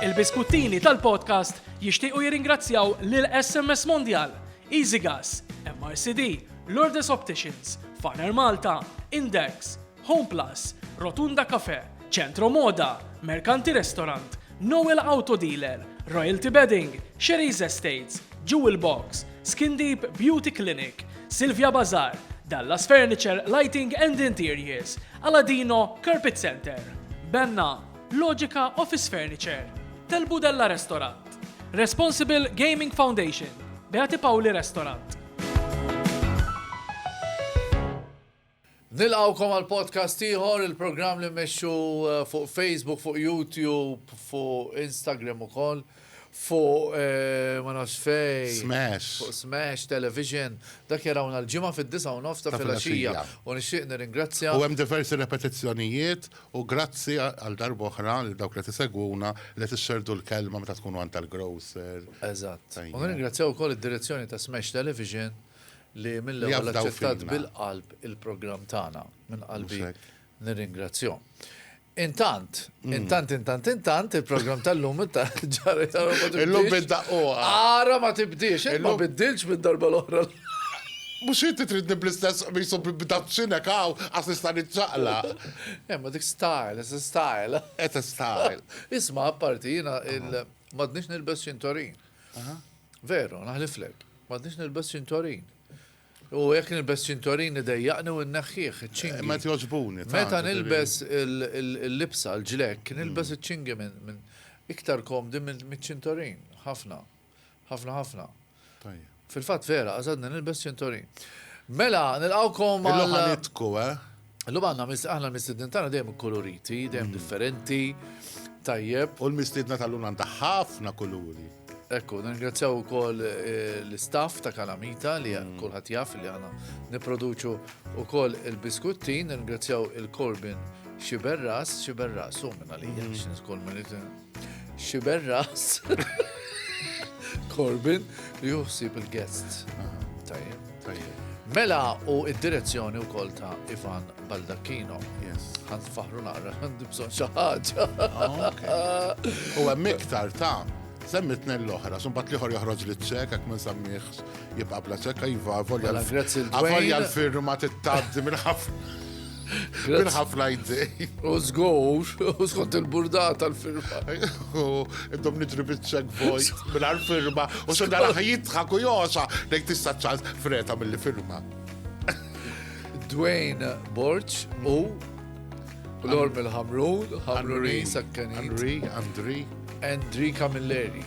Il-biskuttini tal-podcast jixtiequ jirringrazzjaw lil SMS Mondial, Easy Gas, MRCD, Lourdes Opticians, Farner Malta, Index, Home Plus, Rotunda Cafe, Centro Moda, Mercanti Restaurant, Noel Auto Dealer, Royalty Bedding, Sherry's Estates, Jewel Box, Skin Deep Beauty Clinic, Silvia Bazar, Dallas Furniture, Lighting and Interiors, Aladino Carpet Center, Benna, Logica Office Furniture, Tel Budella Restaurant, Responsible Gaming Foundation, Beati Pauli Restaurant. Nilqawkom għal podcast ieħor, il-programm li mmexxu fuq Facebook, fuq YouTube, fuq Instagram ukoll, fuq ma nafx fej. Smash. Fuq Smash Television. Dak jarawna l-ġimgħa fid-9:09 ta' filgħaxija. U nixtieq nirringrazzja. U hemm diversi repetizzjonijiet u grazzi għal darba oħra li dawk li tisegwuna li tixxerdu l-kelma meta tkunu għand tal-grocer. Eżatt. U nirringrazzjaw ukoll id-direzzjoni ta' Smash Television li mill-ewwel aċċettat bil-qalb il-programm tagħna. Minn qalbi nirringrazzjahom. Intant, il-programm tal-lum ta' ġari Illum bid-daqqoqa. Ara ma tibdix, ma biddilx mid-darba l-oħra. Mux inti tridni bl-istess bisu b'daċċinek għaw għas nista' nitċaqla. Ma dik style, it's a style. It's a style. Isma' apparti jiena m'għadniex nilbes ċintorin. Veru, naħliflek, m'għadniex nilbes ċintorin. U jekk nilbes ċintorin idejjaqni u nneħħih iċ-ċingi. Ma tjoġbuni. Meta nilbes il-libsa, l-ġlek, nilbes iċ-ċingi minn iktar komdi mill-ċintorin. ħafna. Fil-fatt vera, għazadna nilbes ċintorin. Mela, nilqawkom għal... Illum ħanitku, Illum aħna l-mistidnin tagħna dejjem koloriti, dejjem differenti, tajjeb. U l-mistidna tal-lum għandha ħafna kuluri. Ekku, nirringrazzjaw ukoll l-istaff ta' Kalamita li kulħadd jaf li għana nipproduċu ukoll il-biskuttin, nirringrazzjaw il-Corbin Xiberras, u minna li x'nis Corbin Xiberras. Corbin li juħsib il-guest. Tajjeb. Mela u id-direzzjoni ukoll ta' Ivan Baldacchino. Ħant faħru naqra, għandi bżonn xi ħaġa. U hemm iktar ta' Semmitni l-oħra, sumbat liħor joħroġ li ċek, għak ma nsammiħx jibqa bla ċek, jiva, għavolja l-firma t-taddi minn ħafna id-dej. U zgur, u skont il-burdata l-firma. U id-dom nidri bit-ċek vojt minn għal-firma, u xodda jitħak u joxa, nek tista ċans freta mill-firma. Dwayne Borch u l-Ormel Hamrun, Hamruni Sakkanit. Andri Camilleri.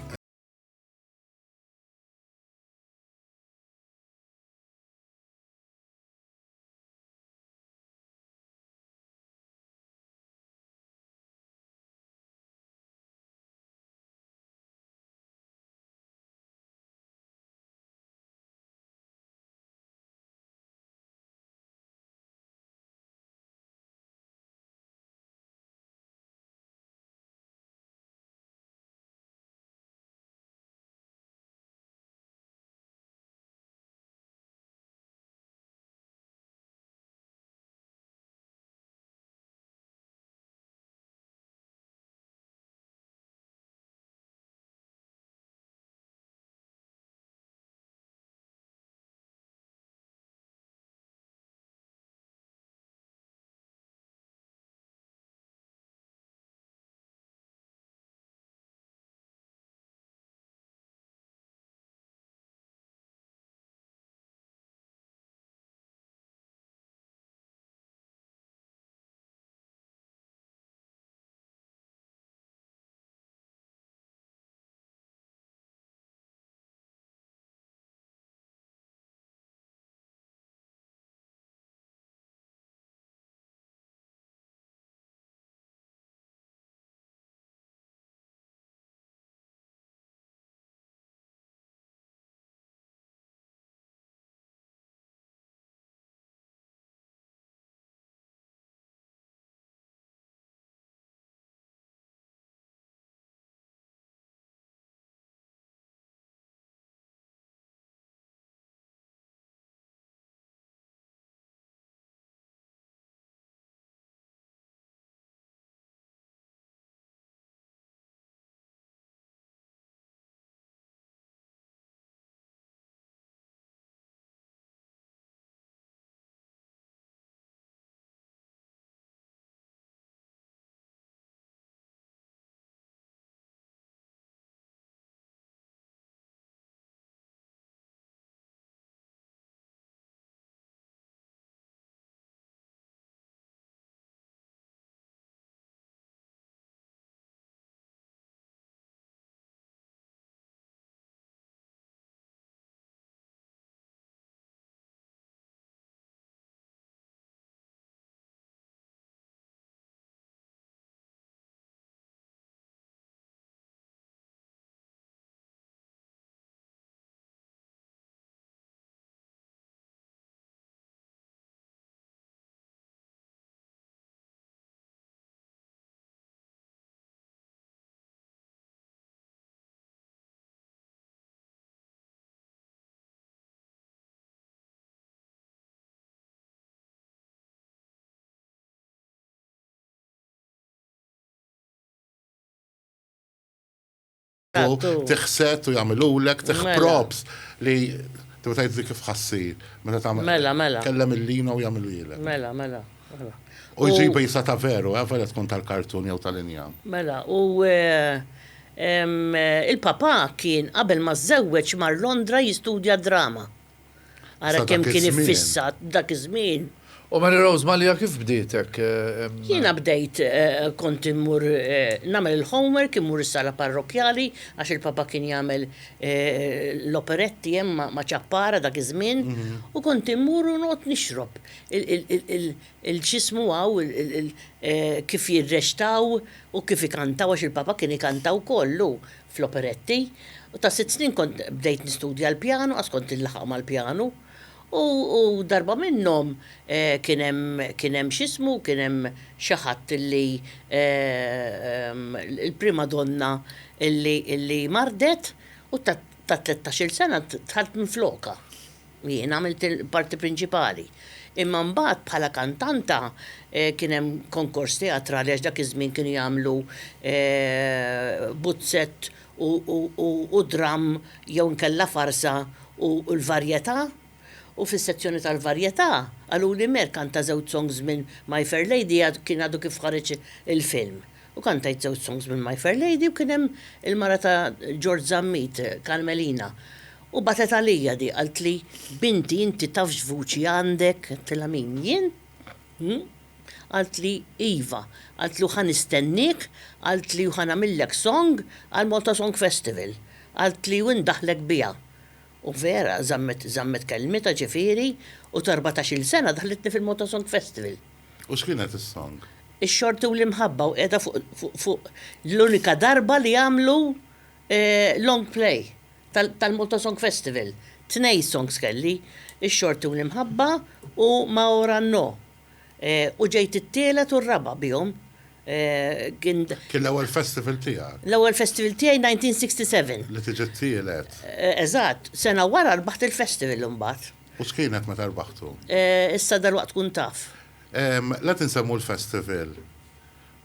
tiħset u jagħmilulek props li tibda tgħid kif ħassir. Meta tagħmel. Mela. Kellem il-lina u jagħmilulek. Mela. U jġibu jisa ta' veru, għafalet tkun tal-kartun jew tal-injam. Mela, u il-papa kien qabel ma żewweġ mar Londra jistudja drama. Ara kemm kien iffissat dak iż-żmien. U Mary Rose Malja kif bdietek? Jiena bdejt kont immur nagħmel il-homework, immur is-sala parrokjali għax il-papa kien jagħmel l-operetti hemm ma' ċappara dak iż-żmien u kont immur u noqgħod nixrob il-ġismu għaw kif jirrextaw u kif ikantaw għax il-papa kien ikantaw kollu fl-operetti. U ta' 6 snin kont bdejt nistudja l-pjano għax kont il-laħaq mal-pjano. U darba minnhom kien hemm x'ismu, kien hemm xi ħadd li il-prima donna illi mardet u ta' 13-il sena tħalt minn floka. Jien għamilt il-parti prinċipali. Imma mbagħad bħala kantanta kien hemm konkors teatrali għax dak iż-żmien kienu jagħmlu buzzett u dram jew nkella farsa u l-varjetà. U fis-sezzjoni tal-varjetà għalu li mer kanta żewġ songs minn My Fair Lady kien għadu kif ħareġ il-film. U kantajt żewġ songs minn My Fair Lady u kien hemm il-mara ta' George Zammit, Carmelina. U batet għalija di, għalt li binti inti tafx vuċi għandek, tilla min jien? Għalt li Iva, għalt li ħan istennik, għalt li ħan għamillek song għal Malta Song Festival, għalt li windaħlek bija. U vera, zammet kelmita ġifiri u 14 sena daħlitni fil-Malta Song Festival. U x'kienet is-song? Ix-xorti u l-imħabba u qiegħda fuq l-unika darba li għamlu long play tal-Malta Song Festival. 2 songs kelli, ix-xorti u l-imħabba u Ma ora no. U ġejt it-tielet u r-raba bihom. Kien l-ewwel festival tiegħek. L-ewwel festival tiegħi 1967. Li tiġi tielet. Eżatt, sena wara rbaħt il-festival imbagħad. U x'kienet meta rbaħtu? Issa dalwaqt tkun taf. La tinsemmu l-festival.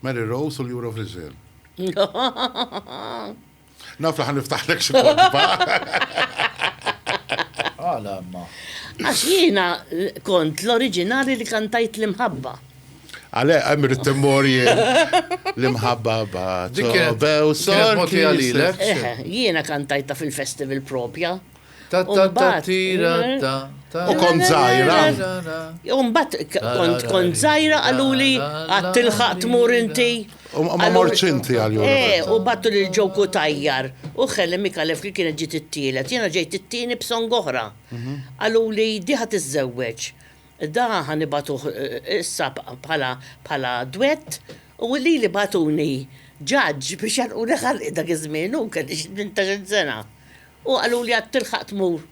Mary Rose u l-Eurovision. Naf li ħaniftaħlek xi kodba. Għala ma. Għax jiena kont l-oriġinali li kantajt l-imħabba. Għale, għamir t-temorji l-imħabba bew sorti għalilek. Jiena kantajta fil-festival propja. U kont zaħira. Umbat kont zaħira għaluli għattilħaq tmur inti. U ma morċinti għal-jura. U battu li l-ġoku tajjar. U xelli Mikalef li kienet ġit it-tielet. Jiena ġejt it-tieni b'song oħra. Għaluli diħat iż-żewweġ. Da ħanibatu issa bħala duett u li batuni ġaġġ biex għalquni ħalqi dak iż-żmien u kelli 18 sena. U għallu li għattilħaq tmur.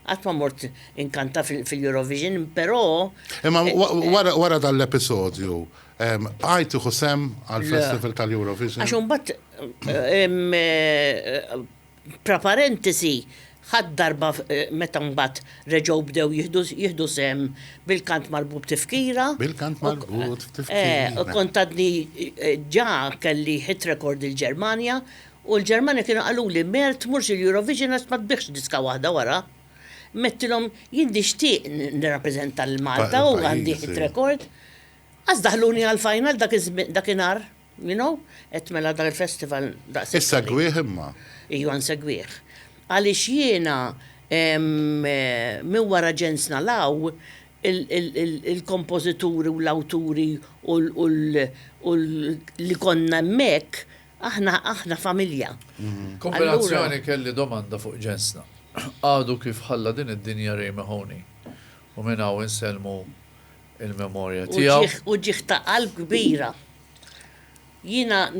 Għatma mort inkanta fil-Eurovision, però... Imma wara dal-episodju, għajtu xusem għal-festival tal-Eurovision? Għax unbat, pra parentesi, ħad darba meta mbagħad reġgħu bdew jieħdu sem bil-kant marbut tifkira. Bil-kant marbut tifkira. Kont għadni ġa kelli hit record il-Ġermanja u l-Ġermanja kienu qalu li mer tmurx il-Eurovision għax ma tbiħx diska waħda wara. Mettilhom jien nixtieq nirrappreżenta l-Malta u għandi hit record. Għaż daħluni għal-final dakinhar, you know, qed mela dak il-festival daqs. Issa gwieħ imma. Ejju nsegwieħ. Għalix jiena minn wara ġensna law il-kompozituri u l-awturi u li konna mek, aħna familja. Kombinazzjoni kelli domanda fuq ġensna. Għadu kif ħalla din id-dinja Ray Mahoney. U minnaw inselmu il-memorja tijaw. U ġiħ ta' qalb kbira. Jiena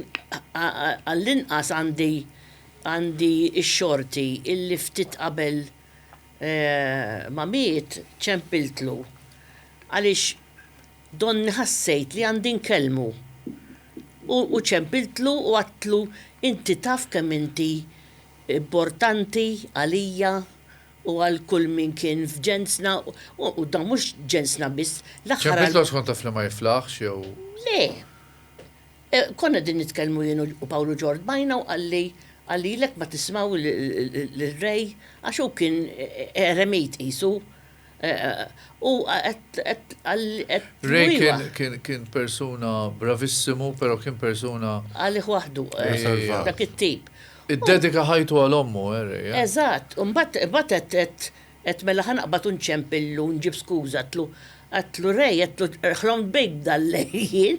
għall-inqas għandi ix-xorti illi ftit qabel ma miet ċempiltlu. Għaliex donni ħassejt li għandi nkellmu. U ċempiltlu u għatlu inti taf kemm inti importanti għalija u għal kull min kien f'ġensna u da mhux ġensna biss. ċempiltlu skont taf li ma jiflaħx jew. Le. Konna din nitkellmu jien u Pawlu Ġord bajna u għalli għallilek ma tismaw l-rej, għaxu kien remejt isu. U Ray kien persuna bravissimo, pero kien persuna. Għalli wahdu, dak it-tip. Id-dedika ħajtu għal-ommu, Ray. Eżatt, un-bat et mela ħanaqbat unċempillu, nġib skuza, għatlu Ray, għatlu ħlom bejk dal-lejjien.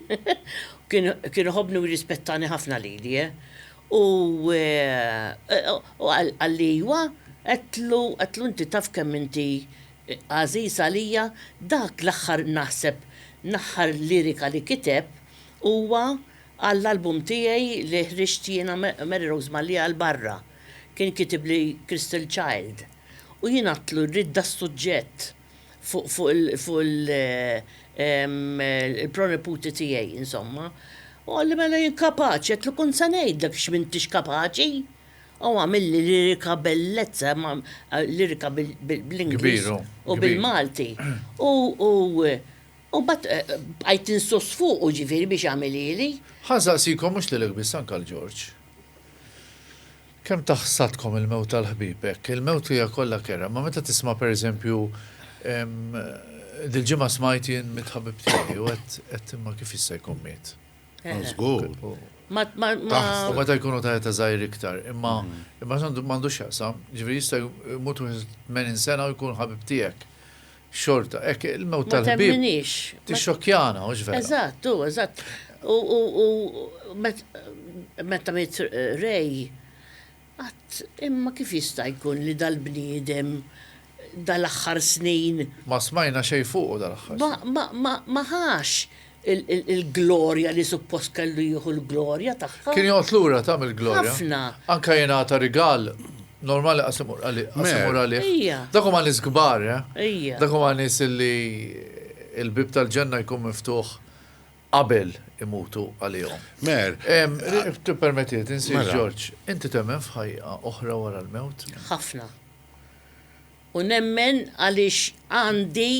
Kienu ħobnu jirrispettani ħafna li, u għalliwa, għatlu inti taf kemm inti għaziz għalija, dak l-axħar naħseb, naħħar lirika li kiteb, huwa għall-album tijaj li ħriġtijena Mary Rose Malli għal-barra. Kien kitib li Crystal Child. U jien għatlu ridda s-sujġett fuq il-proniputi tijaj, insomma. U għalli mela jien kapaċi, għatlu kun sanejdlek x'mintix kapaċi. U għamilli lirika bellezza, lirika bil-Inglis u bil-Malti. U bat għajt insos fuq u ġifiri biex għamili li. Ħazaqsikom mux li l-gbis anka l-Ġorġ. Kem taħsatkom il-mewt tal-ħbibek? Il-mewt hija kollha kera, ma meta tisma' per eżempju dil-ġimgħa smajt jien mitħabib tiegħi u qed imma kif jista' jkun miet. Żgur. U meta jkunu ta' żgħir iktar, imma m'għandux jaqsam, ġifieri jista' jmutu 80 sena u jkun ħabib tiegħek. Xorta, il-mewt tal-ħbib tixxokkjana, u ġvera. Eżatt. U meta mit Ray, imma kif jista' jkun li dal-bniedem dal-aħħar snin. Ma smajna xejn fuq dal-aħħar. Ma ħax il-glorja li suppost kellu jieħu l-glorja tagħha. Kien joqgħod lura tagħmel glorja. Ħafna. Anka jingħata rigal normali qasimur għalih. Dak huma nies kbar, Dak huma nies li l-bib tal-ġenna jkun miftuħ qabel imutu għalihom. Mer. Tippermettiet, insir Ġorġ, inti temmen f'ħajja oħra wara l-mewt? Ħafna. U nemmen għaliex għandi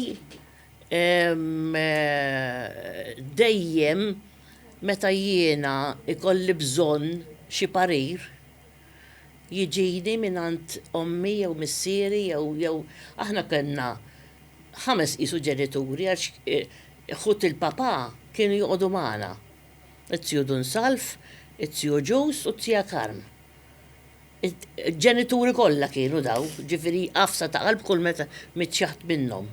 dejjem meta jiena ikolli bżonn xi parir jiġini minant ommi jew missieri jew aħna kellna 5 qisu ġenituri għax ħut il-papà kienu joqogħdu magħna. It-tiju Dunsalf, it-tiju Ġus u t-tija Karm. Ġenituri kollha kienu daw, ġifieri qafsa ta' qalb kull meta mitxaħt minnhom.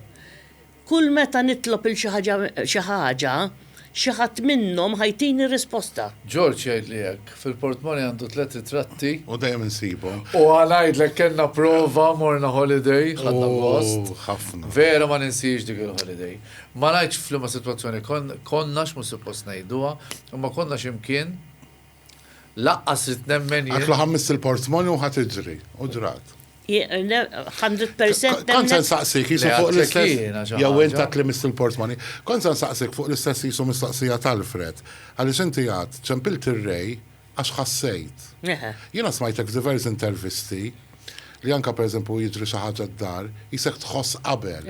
Kull meta nitlob il xi ħaġa, xi ħadd minnhom ħajtini risposta. Ġorġ jgħid li hekk, fil-portmoni għandu 3 ritratti. U dejjem insibhom. U ngħidlek kellna prova morna holiday, ħadna gost. Ħafna. Vera ma ninsiex dik il-holiday. Ma ngħidx f'liema sitwazzjoni konna x'mhux suppost ngħiduha, imma konna x'imkien laqqas rid nemmen jien. Għatlu ħammis il-portmoni u ħatiġri, u ġrat. 100% Kont se nsaqsik jisu fuq l-istess. Jew inta tlimis il-portmoni. Kont se nsaqsik fuq l-istess jisu mistaqsija tal-Fred. Għaliex inti għad ċempilt ir-Rej għax ħassejt. Jiena smajtek f'diversi intervisti li anka pereżempju jiġri xi ħaġa d-dar, jisek tħoss qabel.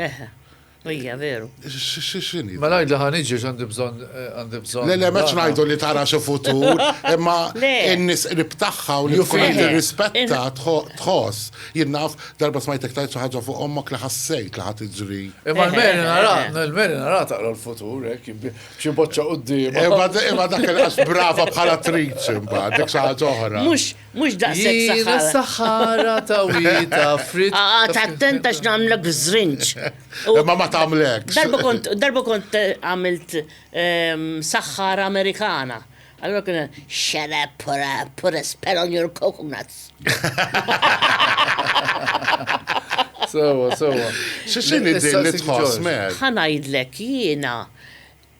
Ija, veru. X'inhi? Ma ngħidla ħaniġi għandi bżonn. Le, meċ ngħidu li tara xi futur, imma n-nies ribtaħħa u li tkun rispetta tħoss. Jien naf darba smajtek tajt xi ħaġa fuq ommok li ħassejt li ħadd iġri. Imma l-meri nara taqra l-futur, xi boċċa quddiem. Imma dak il-qas brava bħala trid imbagħad, dik xi ħaġa oħra. Mhux daqshekk saħħara. Saħħara tawita frit. Attenta x'nagħmlek żrinġ. Imma ma tagħmlekx. Darba kont għamilt saħħara Amerikana. Allora kien shut up, put a spell on your coconuts. Sewa. X'inhi din li tħoss mer? Ħanajdlek jiena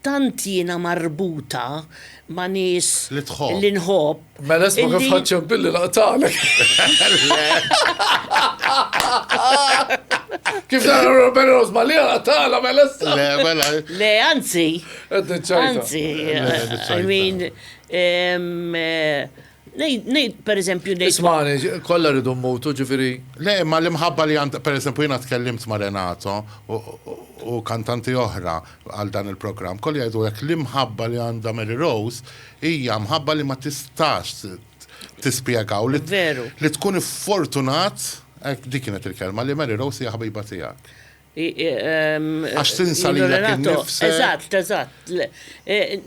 tant jiena marbuta ma' nies li nħobb. Mela isma' kif ħaġġem billi laqtalek. Kif nara Robert Rose Malli laqtala mela issa. Le, anzi. I mean, nejt per eżempju nejt. Ismani, kollha rridu mmutu ġifieri. Le, ma l-imħabba li għand, per eżempju jiena tkellimt ma' Renato u kantanti oħra għal dan il-programm, kolli jgħidu hekk l-imħabba li għandha Mary Rose hija mħabba li ma tistax tispjegaw li Veru. li tkun fortunat, dik kienet il-kelma li Mary Rose hija ħabiba tiegħek. Għax tinsa li Eżatt.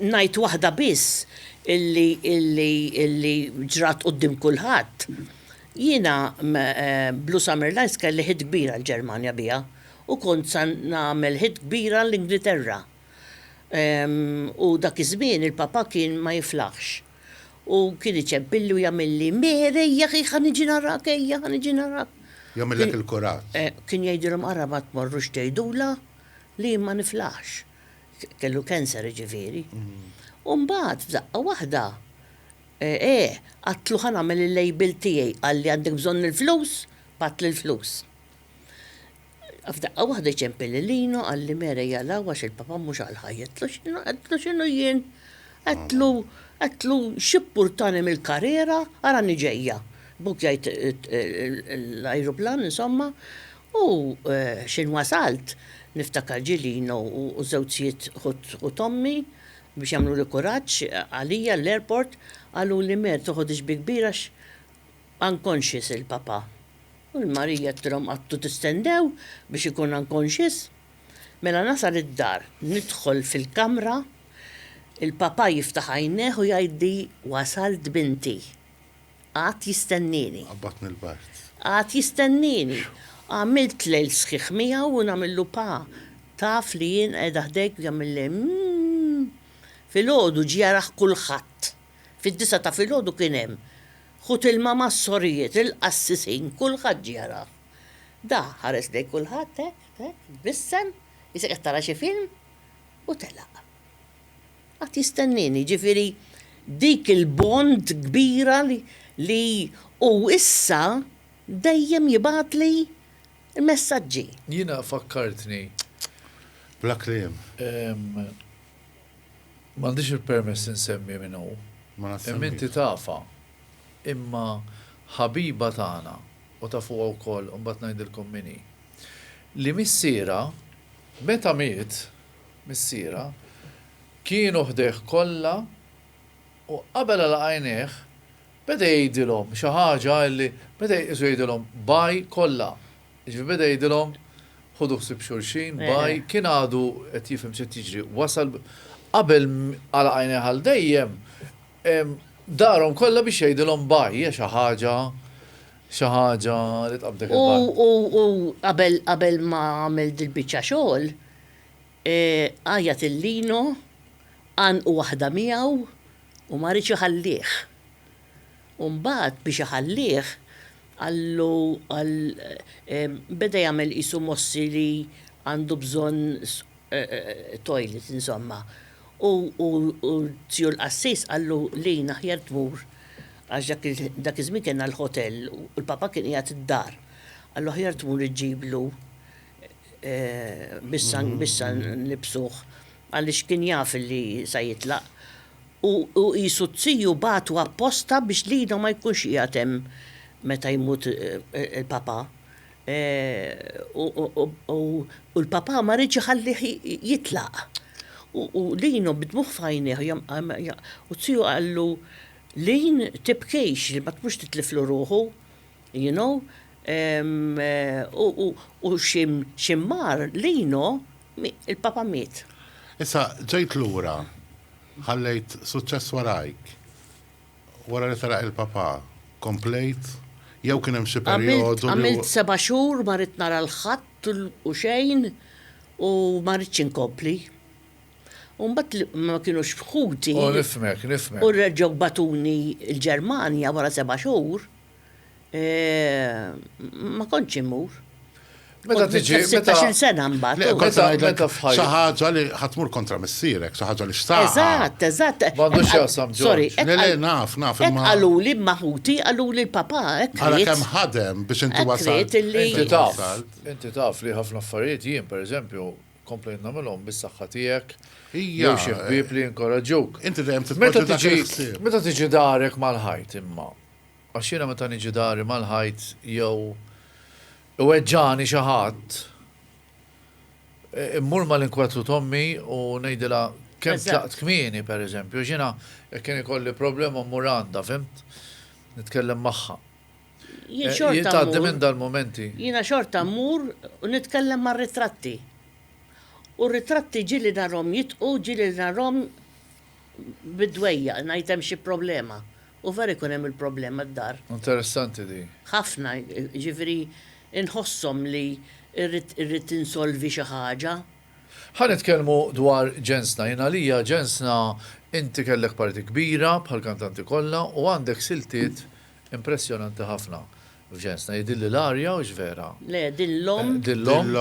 Najt waħda biss illi ġrat qoddim kulħadd. Jiena Blue Summer Nights kelli ħid kbira l-Ġermanja biha u kont sa nagħmel ħid kbira l-Ingilterra. U dak iż-żmien il-papa kien ma jiflaħx. U kien iċempilli u jagħmilli Mary jaħi ħaniġi narak, ħaniġi narak. Jagħmellek il-kurat. Kien jgħidilhom ara ma tmorrux tgħidula li ma niflaħx. Kellu kanser ġifieri. U mbagħad f'daqqa waħda għatlu ħan għamel il-label tiegħi għalli għandek bżonn il-flus, batli l-flus. F'daqqa waħda ċempilli lino għalli Mary jala għax il-papa mhux għal-ħajja. Għatlu x'inhu jien? Għatlu xippurtani mill-karriera għara niġejja. Bukjajt l-aeroplan, insomma, u xin wasalt, niftakar ġilino u żewġijiet u Tommi biex jamlu li kuraġġ għalija l-airport għallu li Mer toħodix bi kbirax unconscious il-papa. U l-Marija t-trom għattu tistendew biex ikun unconscious. Mela nasal id-dar, nidħol fil-kamra, il-papa jiftaħ għajneħ u jgħiddi wasalt binti. Għat jistennini. Għabbatni l-bart. Għat jistennini. Għamilt lejl sħiħ miegħu u namillu pa. Taf li jien edha ħdejk u jagħmilli fil-ħodu ġjaraħ kulħadd. Fid-disa ta' fil-ħodu kien hemm. Ħut il-mama s-sorijiet, il-qassisin, kulħadd ġjaraħ. Da ħares dej kulħadd, bissem, jisek tara xi film u telaq. Għat jistennini, ġifieri dik il-bond kbira li u issa dejjem jibat li il-messagġi. Jina fakkartni. Bla kliem. M'għandix il-permess insemmi minnu. Inti tafa. Imma ħabiba tagħna u tafu wkoll u mbagħad ngħidilkom minni. Li missiera meta miet missiera kienu ħdeħ kollha u qabel għajneħ beda jgħidilhom xi ħaġa li beda jgħidilhom baj kollha. Ġifieri beda jgħidilhom ħudu ħsieb xulxin, baj kien għadu qed jifhem x'qed jiġri. Wasal qabel għal għajneħ għal dejjem darhom kollha biex jgħidilhom baj hija xi ħaġa li tqabdek il-baj. U qabel ma għamel dil-biċċa xogħol għajat il-lino għan u waħda miegħu u ma rridx iħallih. U mbagħad biex iħallih għallu beda jagħmel qisu mossi li għandu bżonn toilet insomma. U tiju l-qassis għallu li naħjar tmur għax dak iż-żmien kien l-hotel u l-papa kien qiegħed id-dar. Għallu ħjar tmur iġġiblu bissa nibsuh għaliex kien jaf li sa jitlaq. U jisu t-siju batu apposta biex lidu ma jkunx jgħatem meta jmut il-papa. U l-papa ma rridx iħallih jitlaq. U lino bidmuħ fajneħ, u t-siju għallu lin tibkejx li ma tmux titliflu ruħu, you know, u ximmar lino il-papa miet. Issa, ġejt l-ura, ħallejt suċċess warajk, wara li tara il-papa, komplejt, jew kien hemm xi perjodu. Għamilt 7 xhur, ma rid nara l-ħadd u xejn u ma rridx inkompli. U mbagħad ma kienux fħuti. Nifhmek. U reġgħu batuni l-Ġermanja wara 7 xhur. Ma kontx imur. Meta tiġi 16 sena mbagħad. Xi ħaġa li ħatmur kontra missierek, xi ħaġa li xtaq. Eżatt. M'għandux jaqsam Sorry, naf. Għaluli b'maħuti, għaluli l-papa, Għala kemm ħadem biex inti wasalt. Inti taf li ħafna affarijiet jien pereżempju komplejt nagħmilhom bis-saħħa tiegħek. Jew xi ħbieb li jinkoraġġuk. Inti dejjem titpoġġi Meta tiġi darek mal-ħajt imma. Għax jiena meta niġi dari mal-ħajt jew weġġani xi ħadd. Immur mal-inkwatru Tommi u ngħidilha kemm tlaqt kmieni pereżempju. Jiena jekk kien ikolli problema mmur għandha, fimt? nitkellem magħha. Jien xorta Jitgħaddi mmur. minn dal-momenti. Jiena xorta mmur u nitkellem ma' ritratti. U ritratti ġili narhom jitqu, ġili narhom bidwejja, ngħid hemm xi problema. U veri kun hemm il-problema d-dar. Interessanti di. Ħafna, ġifieri inħossom li irrid insolvi xi ħaġa. Ħa nitkellmu dwar Ġensna. Jien għalija Ġensna inti kellek parti kbira bħal kantanti kollha u għandek siltiet impressjonanti ħafna. F'Ġensna jidilli l-arja u ġvera. Le, dillom. Dillom.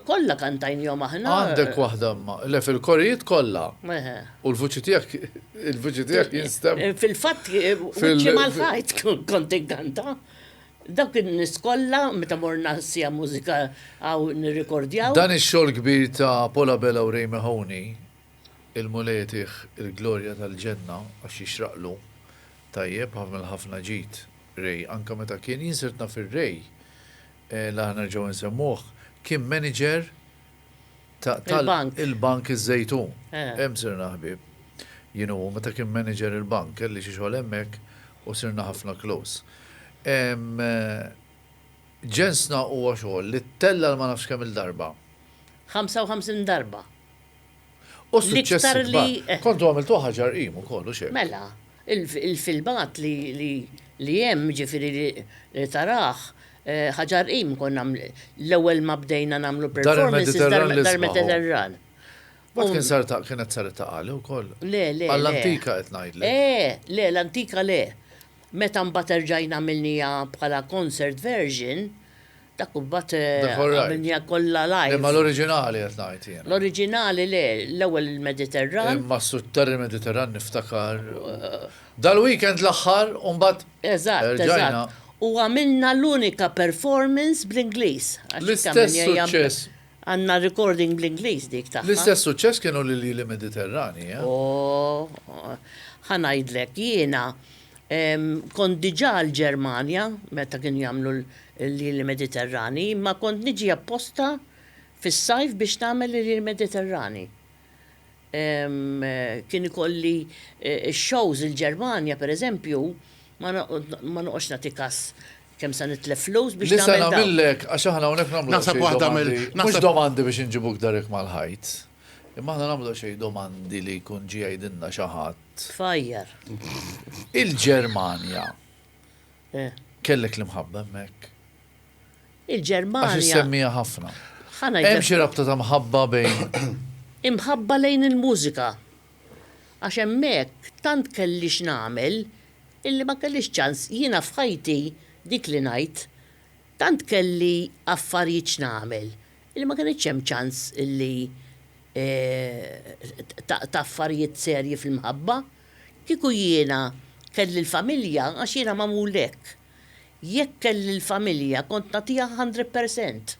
Kolla kantajn jom aħna. Għandek waħda le fil-korijiet kollha. Eħe. U l-vuċi tiegħek jinstem. Fil-fatt, uċi mal-ħajt kont inkanta. Dawk niskolla, meta morna sija mużika għaw nirrikordjaw. Dan ix-xogħol kbir ta' Paula Bella u Ray Mahoney, il-muletiħ, il-glorja tal-ġenna, għax jixraqlu, tajjeb ħafna ġit Ray, anka meta kien jinsirtna fil-Ray, laħna ġew nsemmuh, kien manager tal-bank iż-Żejtun. Hemm sirna ħbib. Jienu meta kien manager il-bank, kelli xi xogħol hemmhekk u sirna ħafna close. Ġensna huwa xogħol li tella ma nafx kemm il-darba. 55 darba. U suċċess L-iktar li- kontu għamiltu ħaġar imu kollu xejn. Mela, il-filmat li jem ġifiri li taraħ, ħaġar im konna l-ewel ma bdejna namlu performances dar Mediterran. Bat kienet sarta għali u koll. Le. Għall-antika qed ngħidlek. Le, l-antika le. Meta mbagħad erġajna għamilnija bħala concert version, dak mbagħad għamilnija kollha live. Imma l-oriġinali qed ngħid jien. L-oriġinali le, l-ewwel il-Mediterran. Imma s-suttar il-Mediterran niftakar. Dal-weekend l-aħħar u mbagħad Eżatt. U għamilna l-unika performance bl-Ingliż. L-istess suċċess. Għanna recording bl-Ingliż dik taħħa. L-istess suċċess kienu li Mediterrani. Ħanajdlek, jiena kont diġà l-Ġermanja, meta kien jagħmlu l Mediterrani, ma kont niġi apposta fis-sajf biex nagħmel l Mediterrani. Kien ikolli shows il-Ġermanja, per eżempju, ma noqgħodx nagħti każ kemm sa nitlef flus biex Lisa nagħmel dawn. nagħmilek għax aħna hawnhekk nagħmlu Naħseb xi waħda domandi. mill- Mhux domandi biex inġibuk darek mal-ħajt. Imma aħna nagħmlu xi domandi li jkun ġie jgħidilna xi ħadd. Fajjar. Il-Ġermanja Eh. kellek l-imħabba hemmhekk. Għax Il-Ġermanja. issemmija ħafna. Hemm Ħanajdlek xi rabta ta' mħabba bejn imħabba lejn il-mużika. Għax hemmhekk tant kellix nagħmel illi ma kellix ċans jiena f'ħajti dik li ngħid tant kelli affarijiet nagħmel illi ma kienx hemm ċans illi ta' affarijiet serji fil-mħabba. Kieku jiena kelli l-familja għax jiena magħmul hekk. Jekk kelli l-familja kont nagħtiha 100%.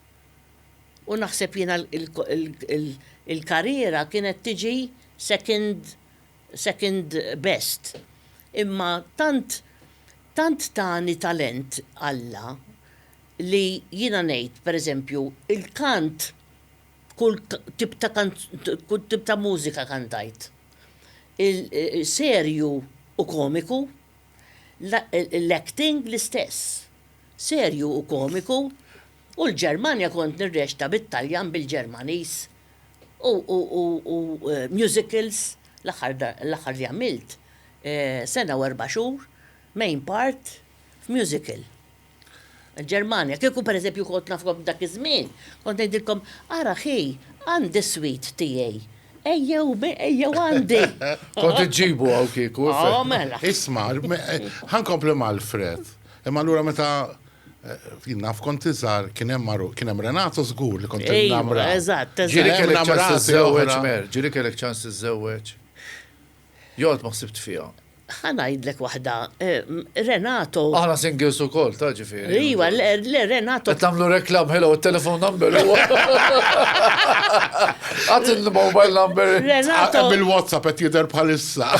U naħseb jiena il-karriera kienet tiġi second best. Imma tant tani talent Alla li jiena ngħid, per eżempju, il-kant kull tip ta' mużika kantajt. Il-serju u komiku, l-acting l-istess. Serju u komiku, u l-Ġermanja kont nirreċta bit-Taljan bil-Ġermanis. U musicals l-aħħar li għamilt sena u 4 xhur, main part f'musical. Ġermanja, kieku per eżempju kont nafkom dak iż-żmien, kont ngħidilkom ara ħej, għandi swit tiegħi. Ejjew għandi. kont iġġibu hawn kieku. Mela. Isma, ħankompli mal-Fred. Imma allura meta naf kont iżgħar kien hemm Renato żgur li kont namra. Eżatt, Ġiri eżatt. kellek ċans Namrati tiżżewweġ oħra. mer, ġiri kellek ċans tiżżewweġ. Jgħod ma ħsibt fiha. Ħanajdlek waħda, Renato. Aħna singles ukoll ta' ġifieri. Iwa, le Renato. Qed nagħmlu reklam hello il-telephone number huwa. Għad il-mobile number. Renato. Bil-WhatsApp qed jidher bħalissa.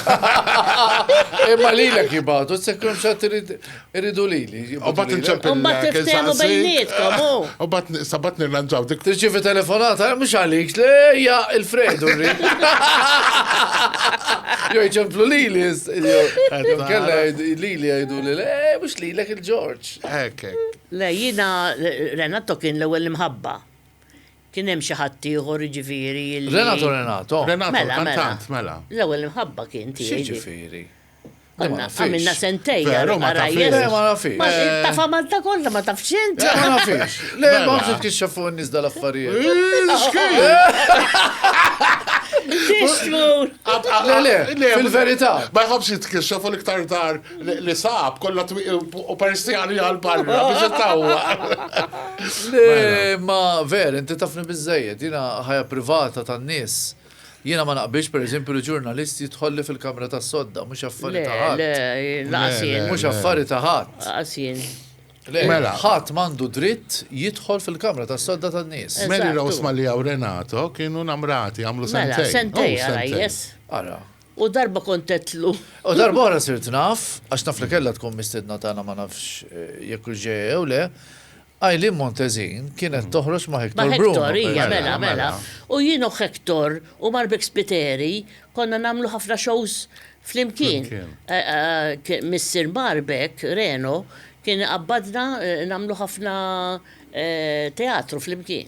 Imma lilek jibgħatu, s-sekkum xatt iridu lili. U bat nċempil. U bat tiftemu bejnietkom, u. U bat sabat nirranġaw dik. Tirċivi telefonata, mux għalik, le, ja, il-Fredu rrid. Jo, jċemplu lili, Kella li jgħidu li, mux li l-ek il-George. Ek. Le, jina, Renato kien l-ewel imħabba. Kien hemm xi ħadd ieħor ġifieri. Renato. Renato, Mela, kantant, mela. L-ewwel imħabba kien tiegħi. Ġifieri. Għamilna sentejja. Veru, ma tafix. Ma nafix. Ta' Malta kollha ma tafx inti. Ma nafix. Le, ma nafx tkixxafu n-nis dal-affarijiet. Tixmur. Le, fil-verità. Ma jħobx jitkixxafu l-iktar dar li sab, kollha u peristjani għal-barra, biex tawa. Le, ma ver, inti tafni bizzejiet, jina ħajja privata tan-nies. Jiena ma naqbilx per eżempju li ġurnalisti jidħolli fil-kamra tas sodda, mhux affari ta' ħadd. Laqsien. Mhux affari ta' ħadd. Laqsien. Mela, ħadd m'għandu dritt jidħol fil-kamra tas sodda tan-nies. Meli Rose Malija u Renato kienu namrati, għamlu Mela, sentej. sentej, jes. Ara. U darba kontetlu. U darba ora sirt naf, għax naf li kella tkun mistedna tagħna ma nafx jekk ġejja jew le, Eileen Montezin kienet toħroġ ma' Hector Bruno. Hector, hija, mela. U jienu Hector u Marbek Spiteri konna namlu ħafna shows flimkien. Missir Marbek, Reno, kien qabbadna namlu ħafna teatru flimkien.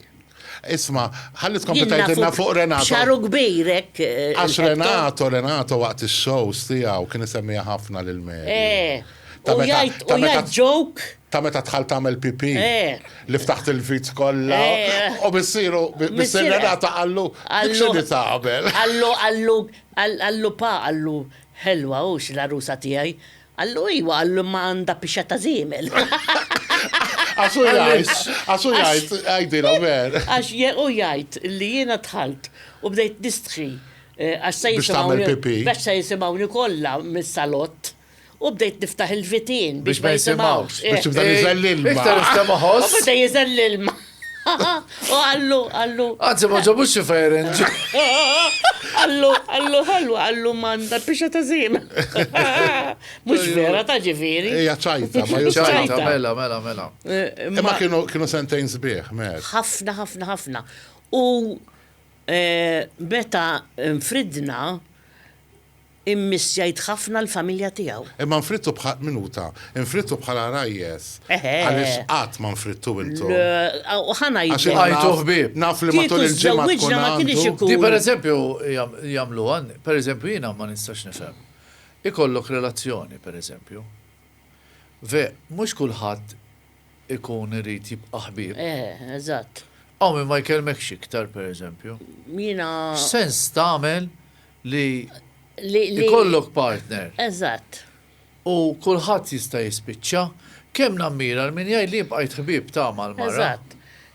Isma, ħallitkom bitajtinna fuq Renato. Xaru kbirek. Għax Renato waqt il-shows tijaw kien isemmija ħafna l-meri. U jgħid joke. Ta' meta tħal tagħmel pipi. Li ftaħt il-vit kollha. U bissiru Renato għallu x'inhi tagħmel. Għallu ħelwa u la rusa tiegħi. Għallu iwa, għallu ma għandha pixa ta' żiemel. Għaxu jgħid, għajdila ver. Għax u jgħid li jiena tħalt u bdejt nistħi. Biex tagħmel pipi. Biex se jisimgħuni kollha mis-salott. U bdejt niftaħ il-vitin biex ma jisimawx. Biex tibda jiżel l-ilma. Iktar istema ħoss. U bda jiżel l-ilma. U għallu. Għanzi ma ġabux xifajerin. Għallu manda pixa ta' zim. Mux vera ta' ġifiri. Ija ċajta, ma ċajta. Mela. Imma kienu sentejn sbieħ, mer. ħafna. U meta nfridna, immissjajt ħafna l-familja tijaw. Imma nfrittu bħal minuta, nfrittu bħala rajjes. Għalix qatt ma nfrittu intu. Ħana Għajtu ħbib. Naf li matul il-ġimgħa Di per eżempju jamlu għan, per eżempju jina ma nistax nifhem. Ikollok relazzjoni, per eżempju. Mhux kulħadd ikun irid jibqa' ħbieb. Eżatt. Għaw minn ma jkelmekx iktar, per eżempju. Jina. Sens tagħmel li ikollok partner. Eżatt. U kulħadd jista' jispiċċa kemm nammira min jgħid li bqajt ħbieb ta' mal-mara. Eżatt.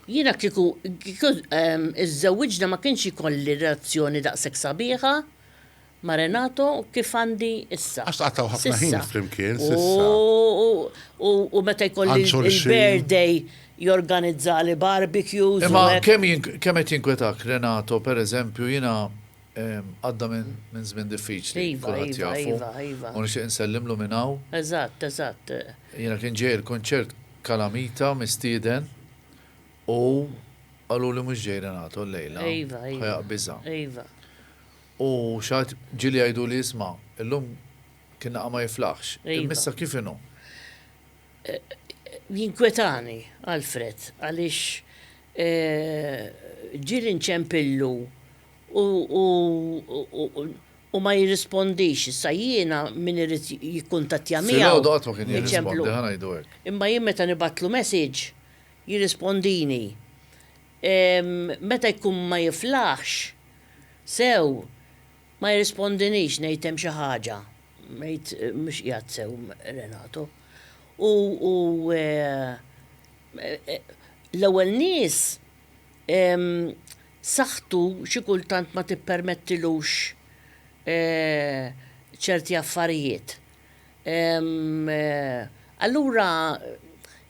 Jiena kieku iż-żewwiġna ma kienx ikolli relazzjoni daqshekk sabiħa ma' Renato kif għandi issa. Għax taqtaw ħafna ħin flimkien sissa. U meta jkolli il-birthday jorganizza li barbecues. Imma kemm qed jinkwetak Renato, per eżempju, jiena għadda minn żmien diffiċli. Iva. U nixtieq insellimlu minn hawn. Eżatt. Jiena kien ġej il-konċert Kalamita mistieden u qalu li mhux ġej Renato l-lejla. Iva. Ħajaqbiża. Iva. U xaħat ġili għajdu li jisma' illum kien naqa' ma jiflaħx. Imissa kif inhu? Jinkwetani, Alfred, għaliex ġili nċempillu u ma jirrispondix, issa jiena min irrid jikkuntattja miegħu. Fil-għodu għatma kien jirrispondi, ħana jdu hekk. Imma jien meta nibatlu message, jirrispondini. Meta jkun ma jiflaħx, sew, ma jirrispondinix ngħid hemm xi ħaġa. Ngħid mhux qiegħed sew Renato. U l-ewwel nies saħtu xi kultant ma tippermettilux ċerti affarijiet. Allura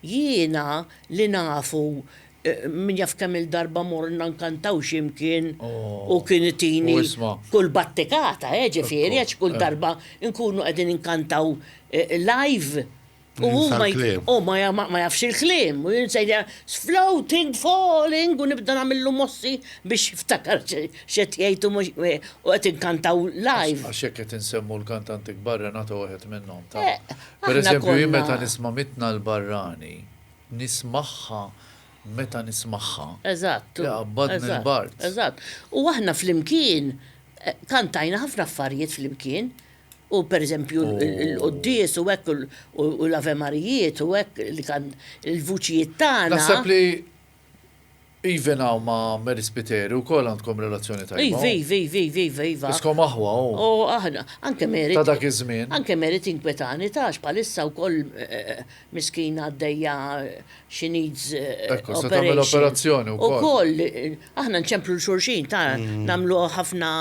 jiena li nafu min jaf kemm il-darba morna nkantaw x'imkien u kien itini kull battikata, ġifieri għax kull darba nkunu qegħdin inkantaw live. U Sal-klim. ma jafx il-klim. U jinsajda floating, falling, u nibda namillu mossi biex jiftakar xet jgħajtu u għet inkantaw live. Għaxek qed insemmu l-kantanti kbar Renato waħed minnhom ta'. Aħna Per eżempju, jien konna- meta nisma' mitna l-barrani, nismaħħa meta nismaħħa. Eżatt. Jaqbadni l-bart. Eżatt. U aħna fl-imkien, kantajna ħafna affarijiet fl-imkien. U per eżempju l-qoddis u hekk u l-avemarijiet u hekk li kan il-vuċijiet tagħna. Naħseb li even hawn ma' Mary Spiteri wkoll għandkom relazzjoni tajba. Iva. Iskom aħwa U aħna, anke merit. ta' dak iż-żmien. Anke merit inkwetani tax palissa u koll miskina għaddejja she needs Ekku, se tagħmel operazzjoni U wkoll. koll, aħna nċemplu l-xurxin, ta' namlu ħafna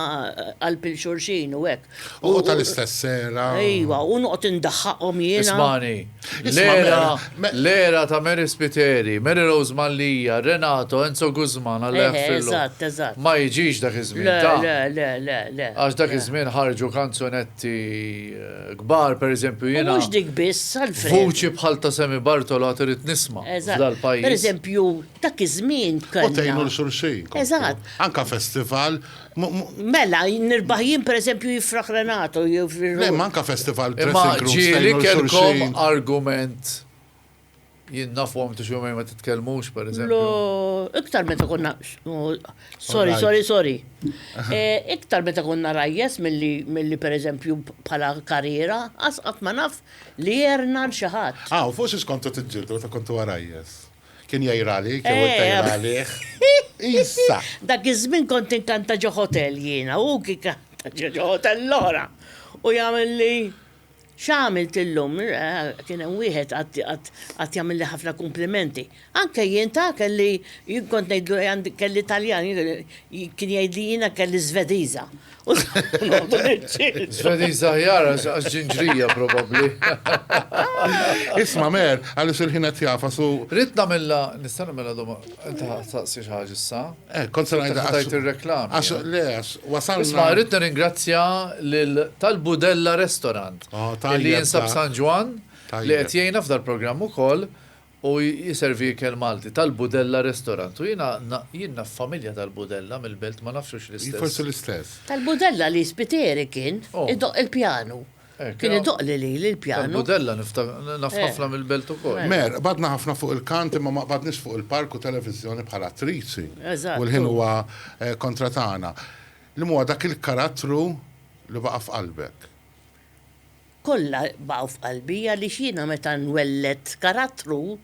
qalb il-xurxin u hekk. U tal-istess sera. Ejwa, u noqgħod indaħħaqhom jiena. Ismani, Isma' l-era ta' Mary Spiteri, Mary Rose Mallija, Renato, Enzo Guzman, għal-lef Eżatt. Ma jiġix dak iż-żmien Le, ta' le. għax dak iż-żmien ħarġu kanzonetti kbar, per eżempju, jiena Mux dik biss, għalfejn. vuċi bħal ta' Semi Bartola trid nisma' Eżatt. f'dal Per pajjiż. eżempju, dak iż-żmien U tejnu kellna. l-xurxin. Eżatt. Anka festival. Mela, nirbaħjien per eżempju jifraħ Renato, Le, manka festival Imma dressing rooms ġieli tejnu kelkom l-xurxin. argument jien nafhom tu xumej ma titkellmux, per eżempju. Lo, iktar meta konna, sorry. Iktar meta konna rajjes mill-li per eżempju bħala karriera, asqat ma naf li jerna xaħat. U fuq kontu t-ġildu, ta' kontu għarajjes. Kien jajrali, kien jajrali. Issa. Dak iż-żmien kont inkanta ġo hotel jiena, u ki kanta ġo hotel l-ora. U jagħmel li x'għamilt illum, kien hemm wieħed qatt jagħmel li ħafna komplimenti. Anke jien ta' kelli jien kont ngħidu kelli Taljan, kien jgħidli jiena kelli Svediża. Svediża ħjar għax ġinġrija probabbli. Isma mer, għalix il-ħinet jafa su. Rid nagħmilha, nista' nagħmilha doma. Inta taqsi xi ħaġa issa. Kont se ngħidha Tajt ir-reklam. Għax le, wasalna. Isma' rrid nirringrazzja lil tal-Budella Restaurant. tajjeb, Li jinsab ta' San Juan li Tajjeb. qed jgħinna f'dal programm ukoll u jiservi ikel Malti tal-Budella Restaurant. U jiena familja tal-Budella mill-belt ma nafxux Forse l-istess. l-istess. Tal-budella li Spiteri kien, Oh. idoq il-pjanu. Kien idoq li l-pjanu. Tal-Budella naf ħafna mill-belt ukoll. Mer, badna ħafna fuq il-kant, imma ma badniex fuq il-park u televizjoni bħala attriċi. Eżatt. U l-ħin huwa kontratana. Li huwa dak il-karattru li baqa f'qalbek. Kolla baqgħu f'qalbi li xina meta nwellet karattru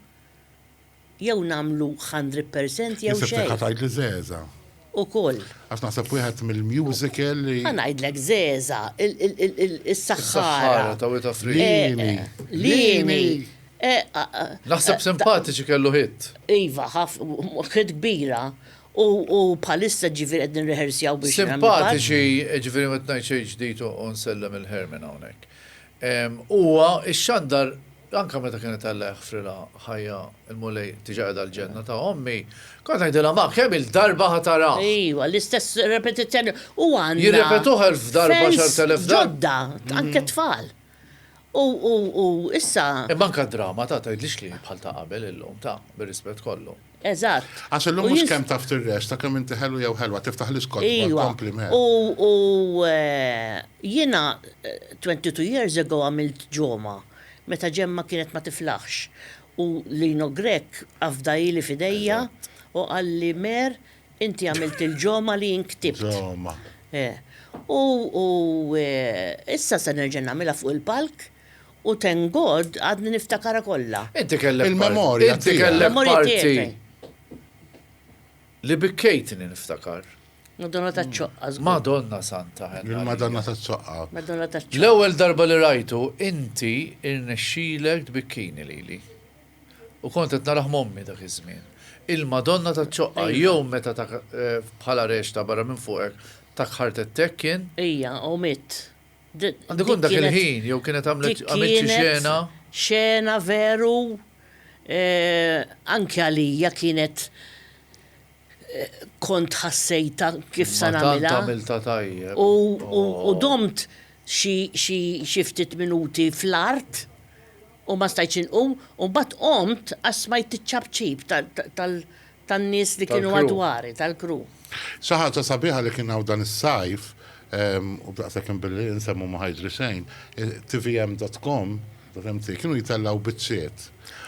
jew namlu 100% jew Jisib xejn. ħatajt li zeza. Ukoll. Għax naħseb wieħed mill-musical li. Ħanajdlek żeża, is-saħħara. Saħħara ta' wita fri. Lini. Lini. Naħseb simpatiċi kellu hit. Iva, kid kbira. U palissa ġifir għedin rehearsjaw biex Simpatiċi, ġifiri ma t-najt xej ġdijtu unsellem il-ħermin hawnhekk. Huwa ix-xandar, anka meta kienet għalleħ frila ħajja il-mulej tiġa għedha l-ġenna ta' ommi, kont għajdila ma' kemm il-darba ħatara. Iwa, l-istess repetizzjoni. U għanna. Jirrepetuħ 1000 darba, fans 10,000 darba. ġodda, anke tfal. U issa. Manka drama ta' tajdlix li bħal ta' qabel illum ta' bir-rispett kollu. Eżatt. Għax l-lum mux kem taf tir-rex, ta' kem inti ħellu jew ħelwa, tiftaħ l-iskot. Iwa. Kompliment. U jina 22 years ago għamilt ġoma, meta ġemma kienet ma tiflaħx. U Lino Grek għafdajli fidejja u għalli mer, inti għamilt il-ġoma li jinktibt. Ġoma. U issa se nerġa' nagħmilha fuq il-palk u tengod għadni niftakara kollha. Inti kellek Il-memorja Inti tiegħek. kellek Memorja parti tiegħek. li bikkejtni niftakar. Madonna taċċoqqa. Madonna Santa Henna. Il-Madonna ta' ċoqqa. Madonna taċċoqqa. L-ewwel darba li rajtu, inti irnexxilek tbikkini lili. U kont qed naraħ mommi dak iż-żmien. Il-Madonna taċ-ċoqqa jew meta bħala reċta barra minn fuqek takħart it-tekkien. Ija, u mit. Għandi kun dak il-ħin, jew kienet għamlet xena. Xena veru, anke għalija kienet kont ħassejta kif sa nagħmilha. Tamilta tajjeb. U domt xi ftit minuti fl-art u ma stajċ inqum, u bat qomt għasmajt t-ċabċib tal-nies li kienu Tal-crew. għadwari, tal-kru. Xaħġa sabiħa li kien hawn dan is-sajf, u b'daqsa kien billi nsemmu ma ħajġri xejn, tvm.com, kienu jitellaw biċċiet.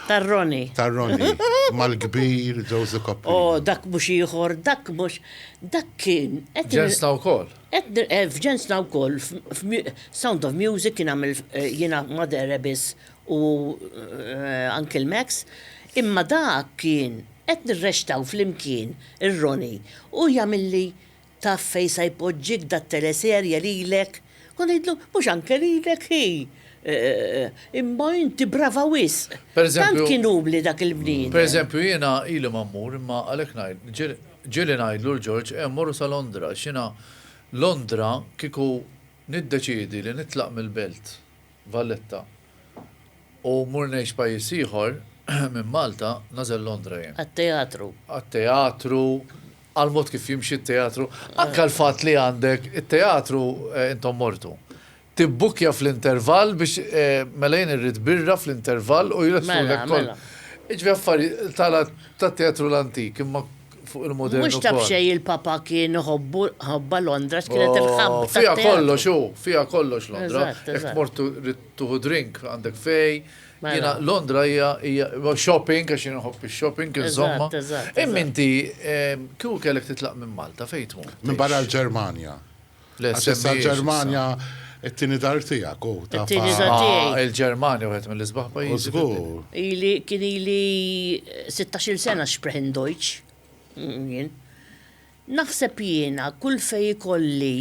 Tar-Roni. Tar-Roni, mal-kbir, Josie Coppi. Dak mux ieħor, dak kien. Ġensna u kol. F'ġensna u koll, Sound of Music kien għamil jena Mother Rebis u Uncle Max, imma dak kien qed nirrextaw fl-imkien ir-Roni u jagħmilli taf fejsa jpoġġik dat teleserja lilek. Kont ngħidlu mhux anke lilek hi. Imma inti brava wis. Tant kienu bli dak il-bnin. Per eżempju, jiena ili mammur, imma għalek najd, ġili najdlu l-Ġorġ, morru sa Londra, xina Londra kiku niddeċidi li nitlaq mill-belt, Valletta, u murnejx pajis ieħor minn Malta, nażel Londra jen. Għat-teatru. Għat-teatru, għal-mod kif jimxi t-teatru, anka l-fat li għandek, il-teatru intom mortu. Tibbukja fl-interval biex melejn irrid birra fl-interval u jilassu l-ekkol. Iġvi affari ta' teatru l-antik, imma fuq il-modernu. Mux taf xej il-papa kien hobba Londra, x'kienet il-ħab. Fija kollox, fija kollox Londra. Jek mortu tuħu drink għandek fej. Jena Londra hija shopping, għax jena hobbi shopping, insomma. Imminti, kju kellek titlaq minn Malta, fejtmu? Minn barra l-Ġermanja. Għax Ġermanja it-tini dar tijak, it-tini dar tijak. Il-Ġermanja uħet mill-isbaħ pajjiż. Kien ili 16 sena sprechen Deutsch. Naħseb jiena kull fej kolli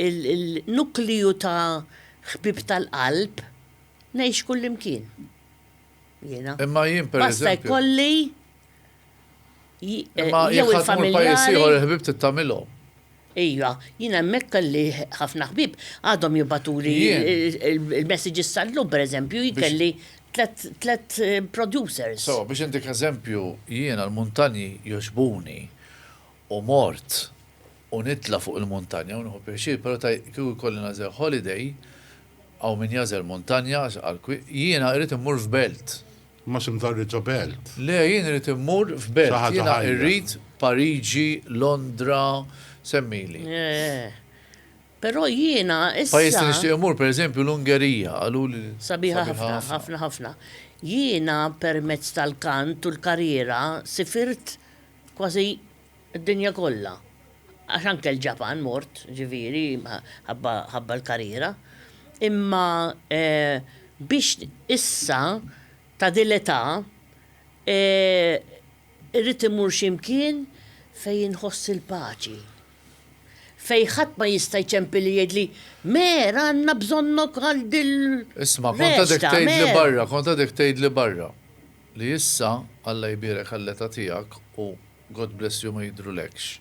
il-nukliju ta' ħbib tal-qalb nejx kull imkien. Jiena. Imma jien per Basta jkolli imma jħatmu l-pajis ieħor il-ħbib tittamilhom. Ija, jina mekka li ħafna ħbib għadhom jibbatuli il-messages sal-lum, per eżempju, jikelli tlet producers. So, biex indik eżempju, jiena l-muntanji joġbuni u mort u nitla fuq il-muntanja, u nħu pieċir, pero ta' kju kolli nażel holiday, għaw min jażel muntanja, jiena irrit immur f'belt. Ma ximdarri ġo belt. Le, jien irrit immur f'belt. Jiena irrit Pariġi, Londra, semmili. Pero jiena issa. Pajis li nixtieq imur, per eżempju, l-Ungerija, għalu li. Sabiħa ħafna. Jiena permezz tal-kant u l-karriera sifirt kważi id-dinja kollha. Għax anke l-Ġapan mort, ġifieri, ħabba l-karriera. Imma biex issa ta' dileta irrid imur x'imkien fejn inħoss il-paċi. Fej ħadd ma jista' jċempi li jgħidli mera għandna bżonnok għal dil. Isma' konta dek tgħid li barra. Li issa Alla jbierek għall-età tiegħek u God bless you ma jidrulekx.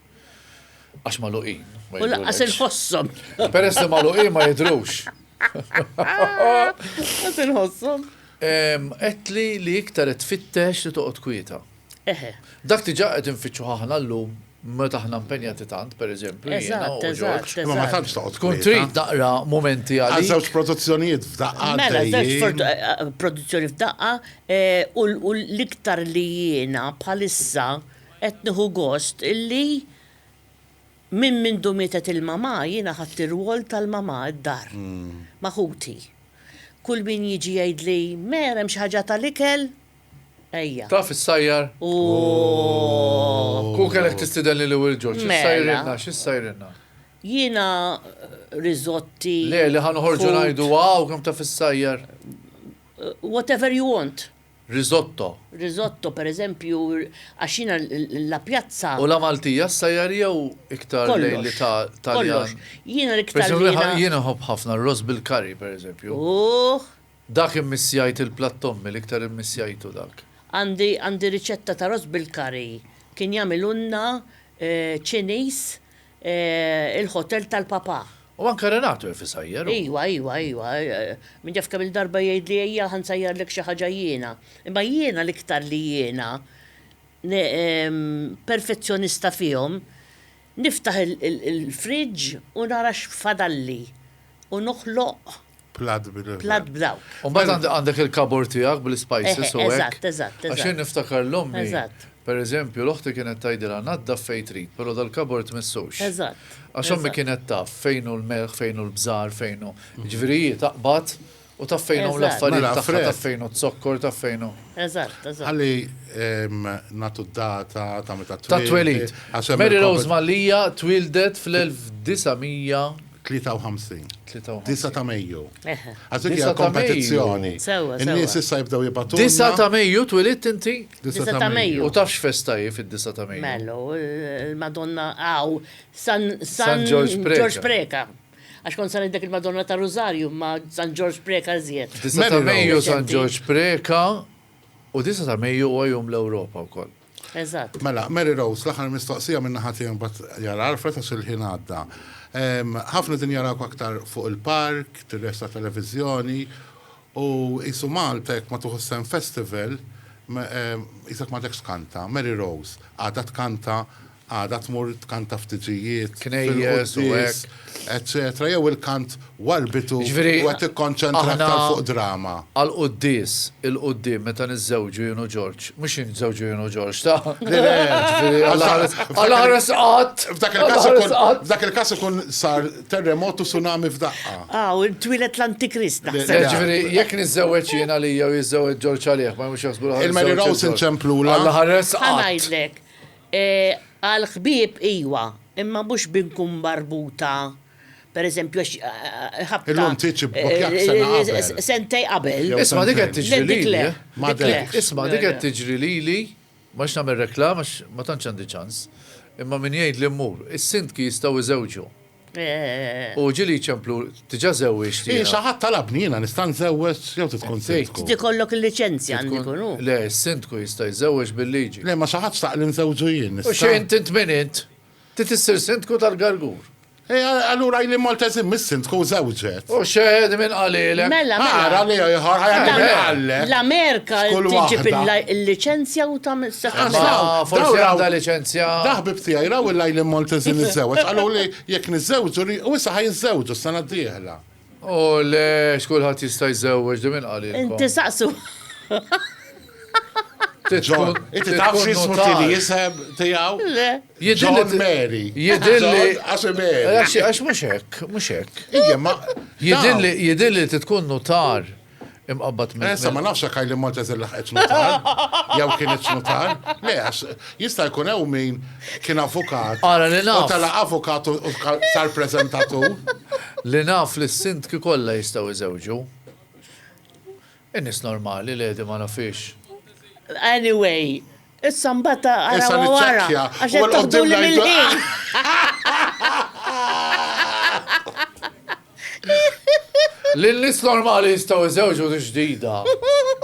Għax maluqin. U laqqas il-ħossom. Peress li maluqin ma jidrux. Laqqas il-ħossom. Etli li iktar tfittex li toqgħod kwieta. Dak tiġa qed infittxu ħaħna llum meta aħna impenjati tant, per eżempju, eżatt. Ma ma tantx toqgħod tkun trid naqra momenti għalik. Żewġ produzzjonijiet f'daqqa. Mela, żewġ produzzjoni f'daqqa u l-iktar li jiena bħalissa qed nieħu gost illi minn dumietet il-mama jiena ħadd ir-rwol tal-mama d-dar. Maħuti. Kull min jiġi jgħidli merem xi ħaġa tal-ikel. Ejja. Taf is-sajjar. Ku kellek tistiden li l-ewwel Ġorġ, is-sajrinna, x'is-sajrinna? Jiena riżotti. Le, li ħanħorġu ngħidu wow, kemm taf is-sajjar. Whatever you want. Risotto. Risotto, per eżempju, għaxina la pjazza. U la Maltija s-sajjarija u iktar lejli Taljan. Jiena l-iktar lejla. Jiena hob ħafna arroz bil-kari, per eżempju. Dak immissjajt il-plattommi, l-iktar immissjajtu dak. Għandi riċetta ta' arroz bil-kari. Kien jagħmilunna Ċiniż il-hotel tal-papa. U anka Renato jfisajjar. Iwa. Min ġaf kemm il-darba jgħidli ejja ħansajjar lek xi ħaġa jiena. Imma jiena l-iktar li jiena perfezzjonista fihom, niftaħ il-friġġ u nara x'fadalli. u noħloq Plad b'daw. Mbagħad għandek il-kabor tiegħek bil-spices u hekk. Eżatt. Għaxin niftakar l-ommi. Eżatt. Per eżempju, l-oħti kienet tajdilha nadda fejn trid, però dal-kabor tmissux. Eżatt. Għax ommi kienet taf fejn hu l-melħ, fejn hu l-bżar, fejn hu. Ġifieri taqbad u taf fejn hu l-affarijiet tagħha, taf fejn hu t-sokkor, taf fejn hu. Eżatt. Għalli natu data ta' meta Ta' twelid. Mary Rose Malija twildet fl-1953. 9 ta' Mejju. Għazik hija kompetizzjoni. In-nies issa jibdew jibatu. 9 ta' Mejju twilidt inti? 9 ta' Mejju. U tafx festaji fid-9 ta' Mejju? Mellu, il-Madonna San George Preka. Għax kon san id-dak il-Madonna ta' Rosario, ma San George Preka zjed. 9 ta' Mejju San George Preka u 9 ta' Mejju għajum l-Ewropa wkoll. Eżatt. Mela, Mary Rose, l-aħħar mistoqsija minna ħatijin bat jara għarfet għax il-ħin għadda. ħafna din jarawk aktar fuq il-park, tirresta televizjoni, u jisu Maltek ma tuħussem festival, jisak ma tekx kanta, Mary Rose, għada tkanta, għada tmur tkanta ftiġijiet, Knejjes u hekk. eccetera, jew il-kant warbitu u Ġifieri, għet ikkonċentra aktar fuq drama. Għal-qoddis, il-qoddim, meta nizzewġu jenu George, mux nizzewġu jenu George, ta' għal-ħares qatt. F'dak il-kas ikun sar terremotu tsunami f'daqqa. U twilet l-Antikrist. Ġifiri, jek nizzewġ jena li jew jizzewġ George għalih, ma mux jaxbulu Il-Mary Rose inċemplula. għal-ħares qatt. Għanajdlek, għal-ħbib iwa, imma mux binkun barbuta, per eżempju, ħabta. Il-lum tiċi b'bokjak sena qabel. Sentej qabel. Isma dik qed tiġri lili. Ma dik. Isma dik qed tiġri lili, mhux nagħmel reklam għax ma tantx għandi ċans. Imma min jgħid li mmur, is-sindki jistgħu iżewġu. U ġili ċemplu, tiġa żewġ tiegħek. Xaħat talabnina, nista' nżewweġ jew tkun sejtku. Tikollok il-liċenzja għandikunu. Le, is-sindku jista' jżewweġ bil-liġi. Le, ma xaħat xtaqli nżewġu jien. U xejn tint min int? Titissir sindku tal-gargur. Allura jli Maltezim mis-sindku żewġet. U xejn min qalilek. Mela, Għara li jħor ħajja L-Amerika tiġib il-liċenzja u tam Forsi għandha liċenzja. Daħbib tijaj, raw il-lajli Maltezim iż-żewġ. Għallu li jek niż-żewġu li u issa ħaj iż-żewġu s-sana d-dieħla. U le, xkulħat jista' jżewweġ di min qalilek. Inti saqsu. Inti taf xismu tili jiseb tijaw? John Mary. Jidilli. Għaxe Mary. Għax mux hekk. Ija, ma. Jidilli titkun notar imqabbat minn. Essa ma nafx kaj li Maltez il-laħeċ notar. Jew kienet notar. Le, jista' jkun hemm min kien avukat. Ara li naf. U tala avukat u sar prezentatur. Li naf li s-sindki kollha jistgħu iżewġu. In-nies normali li ma nafix. Anyway, issa mbata għara wara. niċċekkja. Għaxet toħdu li mill-ħin. L-nis normali jistaw iżewġu ġdida.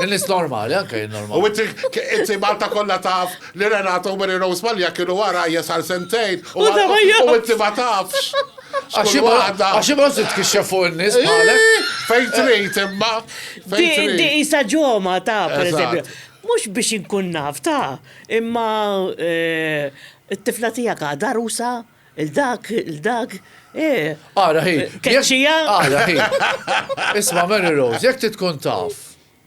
L-nis normali, anke U normali. inti Malta kollha taf li Renato u Mary Rose Malja kienu wara jesar sentejn u inti ma tafx. Għaxi ma titkixxa fuq il-nis bħalek. Fejn trid imma. Di isa ġoma ta' per eżempju. Mux biex inkun naf ta' imma it-tifla tijak għada rusa, il-dak. Għara hi. Keċċija? Għara hi. Isma Mary Rose, jek titkun taf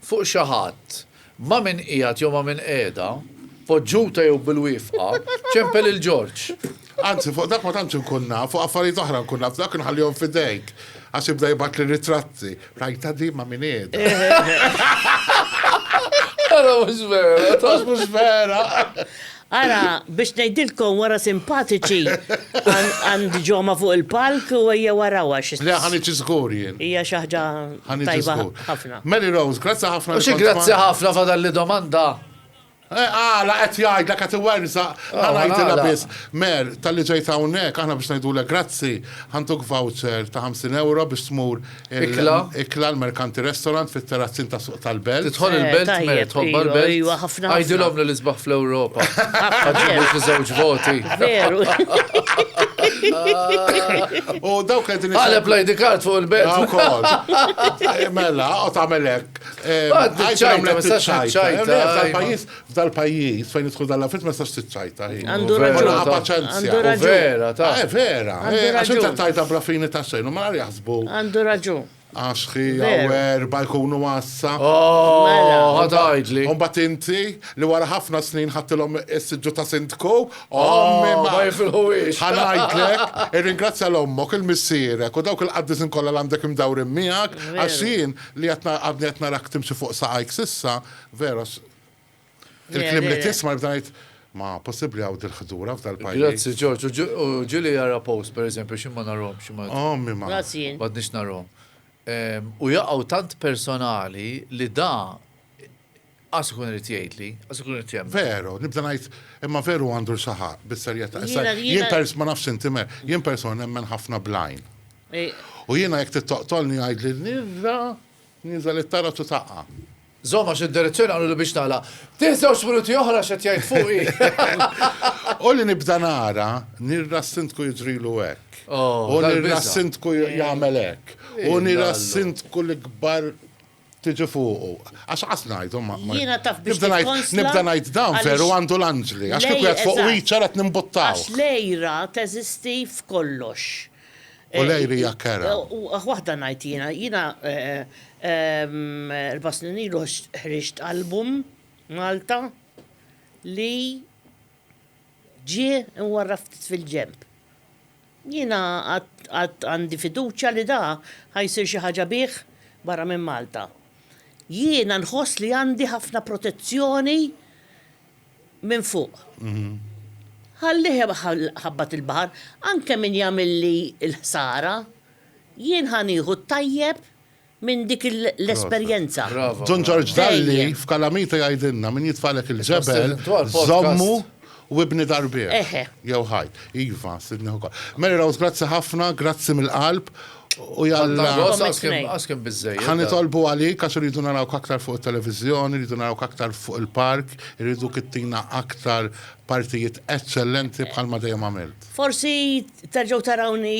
fuq xaħat ma minn qiegħed jew ma minn qiegħda, poġġuta jew bil-wifqa, ċempel il-George. Anzi, fuq dak ma tantx nkun naf, fuq affarijiet oħra nkun naf, dak nħallihom fidejk. Għax ibda jibgħat li ritratti. Rajta di ma minn qiegħda. Għara mux vera. Tas mhux vera. Ara, biex nejdilkom wara simpatiċi għand ġoma fuq il-palk u għajja wara għax. Le, ħaniċi żgur jien. Ija xaħġa tajba ħafna. Mary Rose, grazzi ħafna. U xi grazzi ħafna fadal li domanda. La qed jgħid, la qed iwersa, ħanajdilha għala. biss. Mer, tal-li ġejt hawnhekk, aħna biex ngħidulek grazzi, ħantuk voucher ta' 50 euro biex tmur ikla l-Merkanti Restaurant fit-terrazzin ta' suq tal-Belt. Tidħol il-belt, tajjeb, mer, tħobba l-belt. iwa, ħafna. Għajdilhom li l-isbaħ fl-Ewropa. Għadġibu fi żewġ voti. Veru. U dawk qegħdin Għaleb lajdi kart fuq il-belt. Wkoll. Mela, u tagħmel hekk. F'dal-pajjiż fejn idħol dal-affit ma stax tiċċajta. Għandu raġun. Paċenzja. Vera, ta' Vera, Għandu għax inta raġun. tajta bla fini ta' xejn, ma għal jaħsbu. Għandu raġun. Għaxħi, Veru. għawer, balkonu għassa. Mela. ħadajdli. Umbat inti li wara ħafna snin ħattilhom is-siġġu ta' sindku. Ma jifilħuwiex. ħanajdlek, irringrazzja l-ommok, il-missierek, u dawk il-qaddis inkolla l-għandek imdawrin miegħek, għaxin li għadni għatna rak timxi fuq saqajk sissa, veros, il-klim li tisma' bdajt, ma possibli għaw dil-ħdura f'dal-pajjiż. Grazzi, George. U ġili jara post, per eżempju, ximma narom, ximma. Ommi ma. Grazzi. Badnix narom. U jaqaw tant personali li da għasu kun rrit jgħidli, għasu kun rrit jgħamil. Veru, nibda ngħid, imma veru għandu l-saħaq, bis-serjetà. Jiena- Jien pers ma nafx inti mer, jien person nemmen ħafna blajn. U jiena jekk tittoqtolni għajdli nizza li tara tu taqqa. Zoma xid-direzzjoni għallu li biex nala. Tiżewx minuti oħra xed jgħid fuqi. U li nibda nara, nirrassintku jġrilu hekk. Oh, U dal-biża. nirrassintku jagħmel hekk. U nirrassintku l-kbar tiġi fuqu. Għax ngħidu ma. Jiena taf biex Nibda ngħid- tikkonsla Nibda ngħid dan għaliex- veru għandu l-anġli. Għax kieku Lej, qed fuq eżatt. wiċċa qed nimbuttaw. Għax lejra teżisti f'kollox. U lejri hija kera. U waħda ngħid jiena l-basnin ilu ħriġt album Malta li ġie nwarraf fil-ġemp. Jiena għandi fiduċja li da ħajsir xi ħaġa bih barra minn Malta. Jiena nħoss li għandi ħafna protezzjoni minn fuq. Ħalli ħabbat il-bahar, anke min jagħmel li l-ħsara, jien ħanieħu tajjeb minn dik l-esperjenza. Bravo. John George Dalli Dejjem. f'Kalamita jgħidilna min jitfalek il-ġebel, Stephen Twal, podcast. żommu u ibni darbieħ. Eħe. Jew ħajt. Iva, sidni ukoll. Mary Rose, grazzi ħafna, grazzi mill-qalb. U jalla. Għaskem bizzej. Ħanitolbu għalik għax rridu naraw aktar fuq il-televizjoni, rridu naraw aktar fuq il-park, rridu kittina aktar partijiet eccellenti bħalma dejjem għamilt. Forsi terġgħu tarawni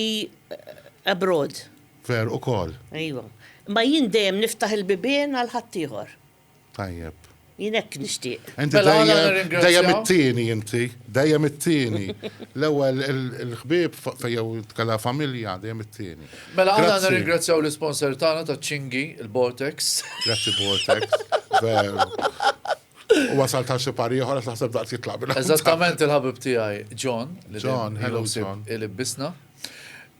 abroad. Ver ukoll. Ejwa. Ma jien dejjem niftaħ il-bibien għal ħaddieħor. Tajjeb. Jien hekk nixtieq. Inti Mela, għana dejjem nirringrazzjaw. it-tieni inti, dejjem it-tieni. L-ewwel il-ħbieb fejjew tkella familja, dejjem it-tieni. Mela għana Grazzi. nirringrazzjaw l-sponsor tagħna ta' ċingi, il-Vortex. Grazzi Vortex. Veru. U wasal ta' xi pari oħra taħseb daqs jitlaq bil Eżattament il-ħabib tiegħi John. li John, dejjem hello, ilu John. Il-ibbisna.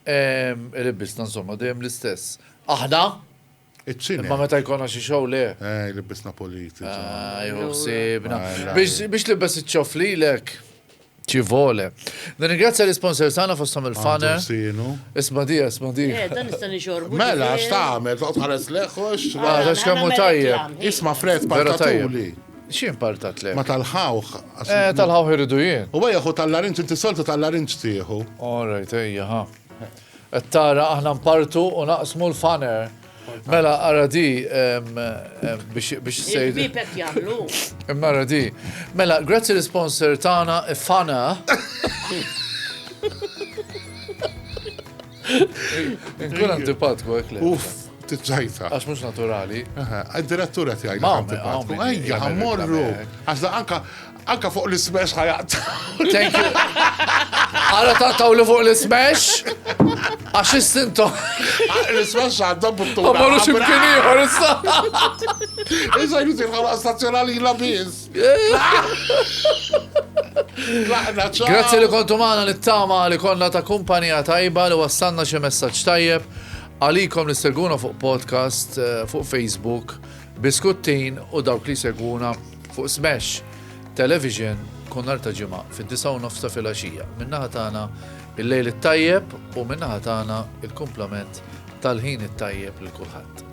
Il-ibbisna insomma dejjem l-istess. Aħna, Iċ-ċini. ma meta jkollna xi show le. Libisna politiċi. Ajju, sibna. Mela. Biex libes iċċof lilek. Ċivole. Nirringrazzja l-sponsor tagħna fosthom il-faner. Sinu. Isma' di. Dan nista' nixorbu. Mela, x'tagħmel? Toqgħod ħares leħux. Għax kemm hu tajjeb. Isma' Fred Vera tajjeb. partatuli. X'in partat le? Ma tal-ħawħ. Tal-ħaw iridu jien. U għajahu tal-larinċ, inti soltu tal-larinċ tieħu. Alright, ejja, ha. Tara aħna mpartu u naqsmu l-faner. Mela, ara di, biex sejdi. Il-bibek jagħmlu. Imma ara di. Mela, grazzi l-sponsor tana, Fana. Nkun antipatku, ekle. Uff, titġajta. Għax mux naturali. Għad-direttura ti Ma' għajna. me, Ejja, ħammorru. Għax da anka fuq l-ismex ħajat. Thank you. Għara tattaw li fuq l-smash? Għax istinto. L-ismex għadda buttura. Għamlu ximkien ieħor issa. Iżda jridu jħarqa stazzjonali la biz. Grazzi li kontu maħna nittama li konna ta' kumpanija tajba li wassanna xi messaġġ tajjeb għalikom li seguna fuq podcast, fuq Facebook, Biskuttin u dawk li seguna fuq Smash Television kun nar ta' ġimgħa fid-9:30 ta' filgħaxija. Minnaħa tagħna il-lejl it-tajjeb u minnaħa tagħna il-kumplament tal-ħin it-tajjeb lil kulħadd.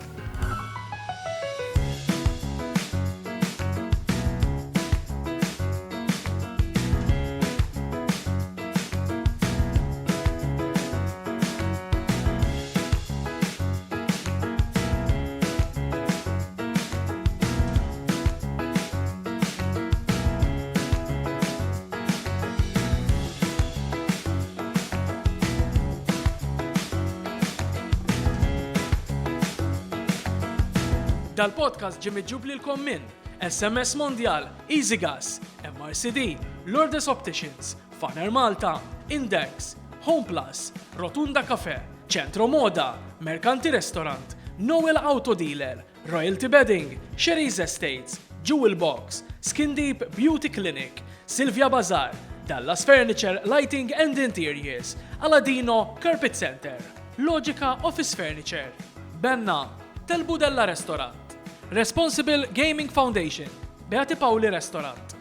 Dal-podcast ġie miġġub lilkom minn SMS Mondial, Easy Gas, MRCD, Lourdes Opticians, Faner Malta, Index, Home Plus, Rotunda Cafe, Centro Moda, Mercanti Restaurant, Noel Auto Dealer, Royalty Bedding, Sherry's Estates, Jewel Box, Skin Deep Beauty Clinic, Silvia Bazar, Dallas Furniture Lighting and Interiors, Aladino Carpet Center, Logica Office Furniture, Benna, Telbu Della Restaurant, Responsible Gaming Foundation, Beati Pauli Restaurant,